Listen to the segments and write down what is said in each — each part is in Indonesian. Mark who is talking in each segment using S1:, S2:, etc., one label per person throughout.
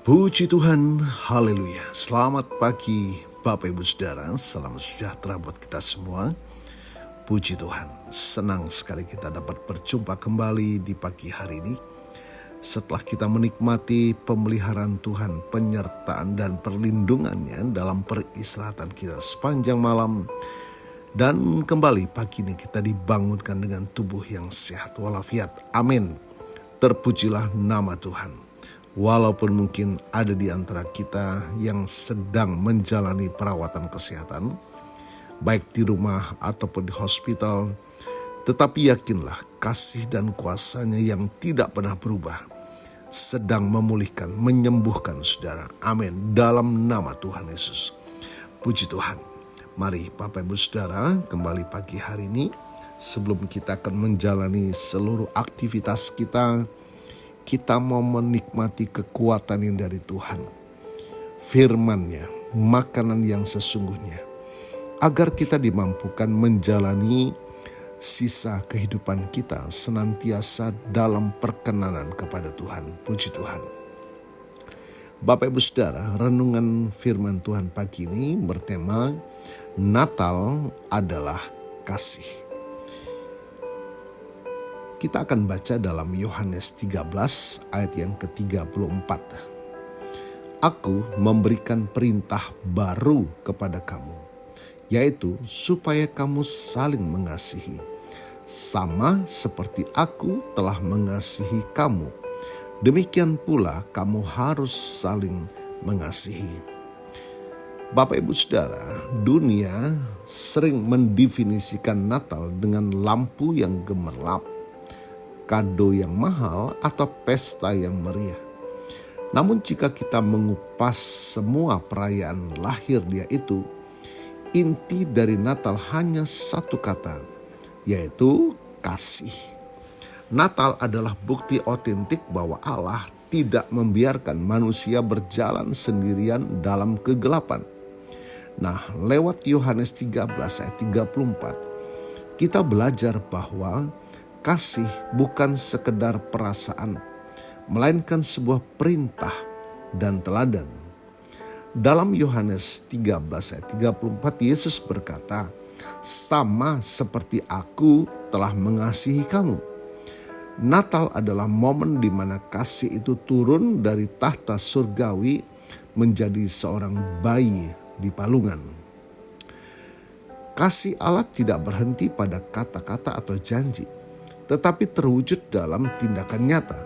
S1: Puji Tuhan, haleluya. Selamat pagi Bapak Ibu Saudara, salam sejahtera buat kita semua. Puji Tuhan, senang sekali kita dapat berjumpa kembali di pagi hari ini. Setelah kita menikmati pemeliharaan Tuhan, penyertaan dan perlindungannya dalam peristirahatan kita sepanjang malam. Dan kembali pagi ini kita dibangunkan dengan tubuh yang sehat walafiat. Amin. Terpujilah nama Tuhan. Walaupun mungkin ada di antara kita yang sedang menjalani perawatan kesehatan, baik di rumah ataupun di hospital, tetapi yakinlah kasih dan kuasa-Nya yang tidak pernah berubah, sedang memulihkan, menyembuhkan saudara. Amin. Dalam nama Tuhan Yesus. Puji Tuhan. Mari Bapak Ibu Saudara, kembali pagi hari ini, sebelum kita akan menjalani seluruh aktivitas kita mau menikmati kekuatan yang dari Tuhan, firman-Nya, makanan yang sesungguhnya, agar kita dimampukan menjalani sisa kehidupan kita senantiasa dalam perkenanan kepada Tuhan. Puji Tuhan. Bapak Ibu Saudara, renungan firman Tuhan pagi ini bertema Natal adalah kasih. Kita akan baca dalam Yohanes 13 ayat yang ke-34. Aku memberikan perintah baru kepada kamu, yaitu supaya kamu saling mengasihi. Sama seperti aku telah mengasihi kamu, demikian pula kamu harus saling mengasihi. Bapak Ibu Saudara, dunia sering mendefinisikan Natal dengan lampu yang gemerlap, kado yang mahal, atau pesta yang meriah. Namun jika kita mengupas semua perayaan lahir Dia itu, inti dari Natal hanya satu kata, yaitu kasih. Natal adalah bukti otentik bahwa Allah tidak membiarkan manusia berjalan sendirian dalam kegelapan. Nah, lewat Yohanes 13 ayat 34, kita belajar bahwa kasih bukan sekedar perasaan, melainkan sebuah perintah dan teladan. Dalam Yohanes 13 ayat 34, Yesus berkata, "Sama seperti aku telah mengasihi kamu." Natal adalah momen di mana kasih itu turun dari tahta surgawi menjadi seorang bayi di palungan. Kasih Allah tidak berhenti pada kata-kata atau janji, tetapi terwujud dalam tindakan nyata.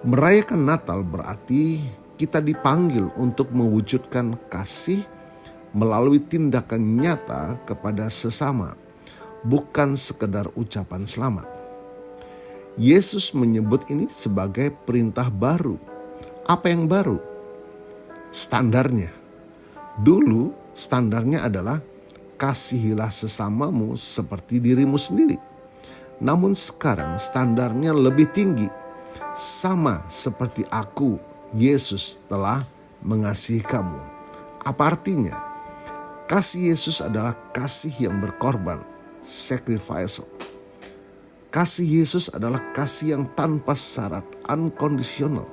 S1: Merayakan Natal berarti kita dipanggil untuk mewujudkan kasih melalui tindakan nyata kepada sesama, bukan sekedar ucapan selamat. Yesus menyebut ini sebagai perintah baru. Apa yang baru? Standarnya. Dulu standarnya adalah kasihilah sesamamu seperti dirimu sendiri. Namun sekarang standarnya lebih tinggi. Sama seperti aku, Yesus telah mengasihi kamu. Apa artinya? Kasih Yesus adalah kasih yang berkorban, sacrificial. Kasih Yesus adalah kasih yang tanpa syarat, unconditional.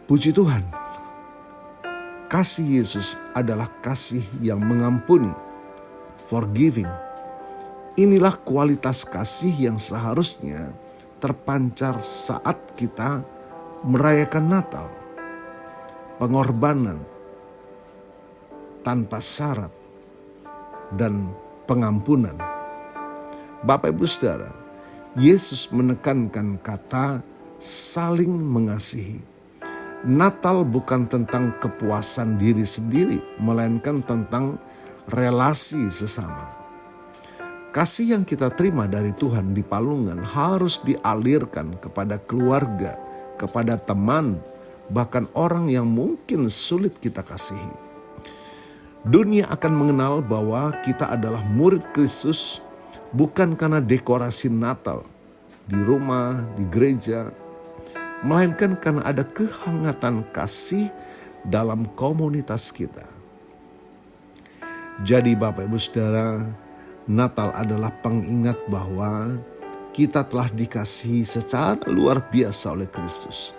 S1: Puji Tuhan. Kasih Yesus adalah kasih yang mengampuni, forgiving. Inilah kualitas kasih yang seharusnya terpancar saat kita merayakan Natal. Pengorbanan tanpa syarat dan pengampunan. Bapak Ibu Saudara, Yesus menekankan kata saling mengasihi. Natal bukan tentang kepuasan diri sendiri, melainkan tentang relasi sesama. Kasih yang kita terima dari Tuhan di palungan harus dialirkan kepada keluarga, kepada teman, bahkan orang yang mungkin sulit kita kasihi. Dunia akan mengenal bahwa kita adalah murid Kristus bukan karena dekorasi Natal di rumah, di gereja, melainkan karena ada kehangatan kasih dalam komunitas kita. Jadi Bapak Ibu Saudara, Natal adalah pengingat bahwa kita telah dikasihi secara luar biasa oleh Kristus.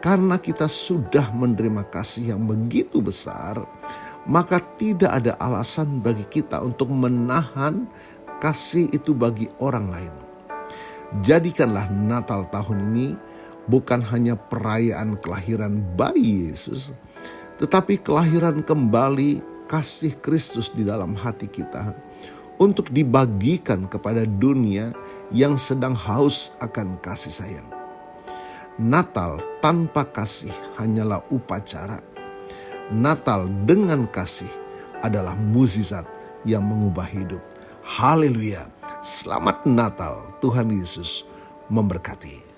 S1: Karena kita sudah menerima kasih yang begitu besar, maka tidak ada alasan bagi kita untuk menahan kasih itu bagi orang lain. Jadikanlah Natal tahun ini bukan hanya perayaan kelahiran bayi Yesus, tetapi kelahiran kembali kasih Kristus di dalam hati kita untuk dibagikan kepada dunia yang sedang haus akan kasih sayang. Natal tanpa kasih hanyalah upacara. Natal dengan kasih adalah mukjizat yang mengubah hidup. Haleluya. Selamat Natal. Tuhan Yesus memberkati.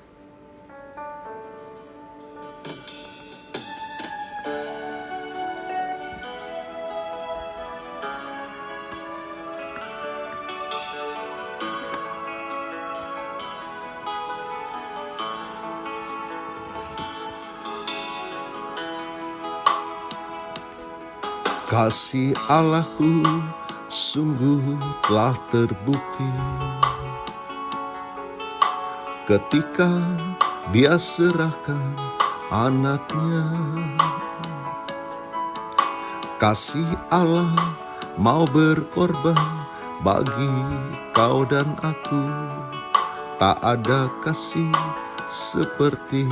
S1: Kasih Allahku sungguh telah terbukti ketika Dia serahkan anaknya. Kasih Allah mau berkorban bagi kau dan aku. Tak ada kasih seperti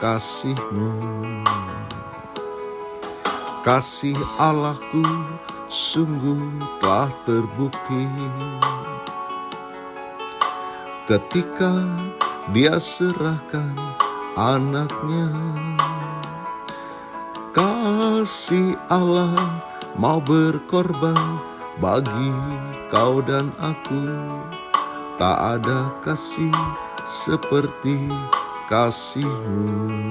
S1: kasih-Mu. Kasih Allahku sungguh telah terbukti ketika Dia serahkan anaknya. Kasih Allah mau berkorban bagi kau dan aku. Tak ada kasih seperti kasih-Mu.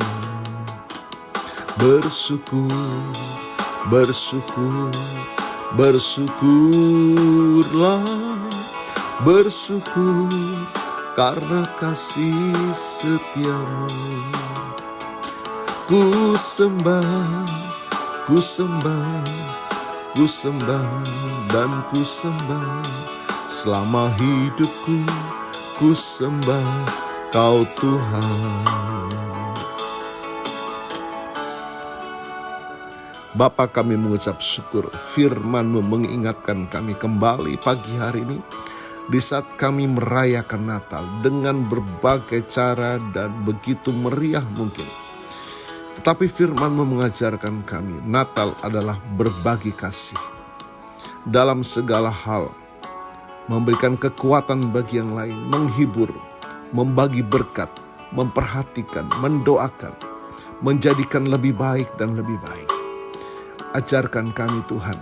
S1: Bersyukur, bersyukur, bersyukurlah, bersyukur karena kasih setia-Mu. Ku sembah, ku sembah, ku sembah dan ku sembah. Selama hidupku ku sembah Kau Tuhan. Bapa, kami mengucap syukur firman-Mu mengingatkan kami kembali pagi hari ini di saat kami merayakan Natal dengan berbagai cara dan begitu meriah mungkin. Tetapi firman-Mu mengajarkan kami Natal adalah berbagi kasih dalam segala hal, memberikan kekuatan bagi yang lain, menghibur, membagi berkat, memperhatikan, mendoakan, menjadikan lebih baik dan lebih baik. Ajarkan kami Tuhan,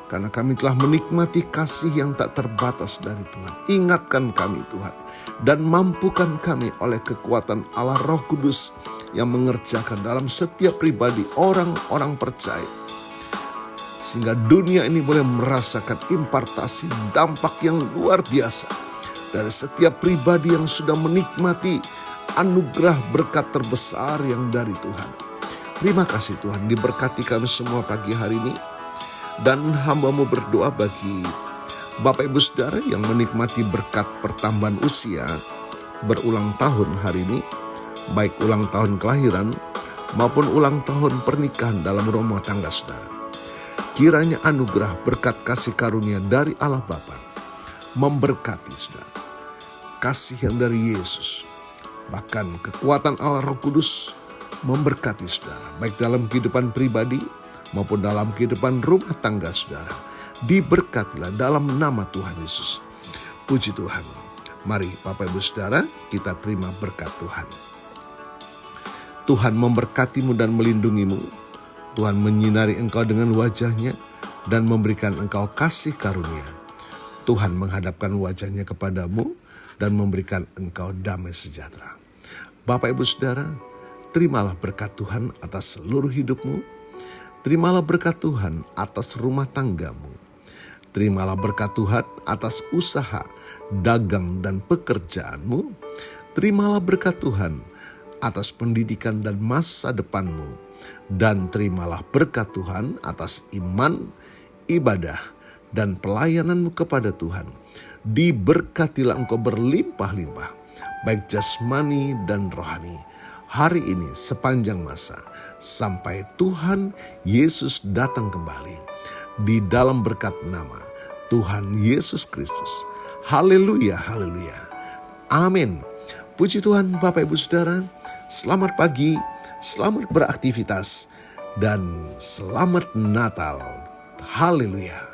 S1: karena kami telah menikmati kasih yang tak terbatas dari Tuhan. Ingatkan kami Tuhan, dan mampukan kami oleh kekuatan Allah Roh Kudus yang mengerjakan dalam setiap pribadi orang-orang percaya. Sehingga dunia ini boleh merasakan impartasi dampak yang luar biasa dari setiap pribadi yang sudah menikmati anugerah berkat terbesar yang dari Tuhan. Terima kasih Tuhan, diberkati kami semua pagi hari ini. Dan hamba-Mu berdoa bagi Bapak Ibu Saudara yang menikmati berkat pertambahan usia berulang tahun hari ini, baik ulang tahun kelahiran maupun ulang tahun pernikahan dalam rumah tangga saudara. Kiranya anugerah berkat kasih karunia dari Allah Bapa memberkati saudara. Kasih yang dari Yesus, bahkan kekuatan Allah Roh Kudus memberkati saudara, baik dalam kehidupan pribadi maupun dalam kehidupan rumah tangga saudara. Diberkatilah dalam nama Tuhan Yesus. Puji Tuhan. Mari Bapak Ibu Saudara, kita terima berkat Tuhan. Tuhan memberkati-Mu dan melindungi-Mu. Tuhan menyinari engkau dengan wajah-Nya dan memberikan engkau kasih karunia. Tuhan menghadapkan wajah-Nya kepadamu dan memberikan engkau damai sejahtera. Bapak Ibu Saudara, terimalah berkat Tuhan atas seluruh hidupmu. Terimalah berkat Tuhan atas rumah tanggamu. Terimalah berkat Tuhan atas usaha, dagang dan pekerjaanmu. Terimalah berkat Tuhan atas pendidikan dan masa depanmu. Dan terimalah berkat Tuhan atas iman, ibadah, dan pelayananmu kepada Tuhan. Diberkatilah engkau berlimpah-limpah, baik jasmani dan rohani. hari ini sepanjang masa sampai Tuhan Yesus datang kembali. Di dalam berkat nama Tuhan Yesus Kristus. Haleluya, haleluya. Amin. Puji Tuhan Bapak Ibu Saudara. Selamat pagi, selamat beraktivitas, dan selamat Natal. Haleluya.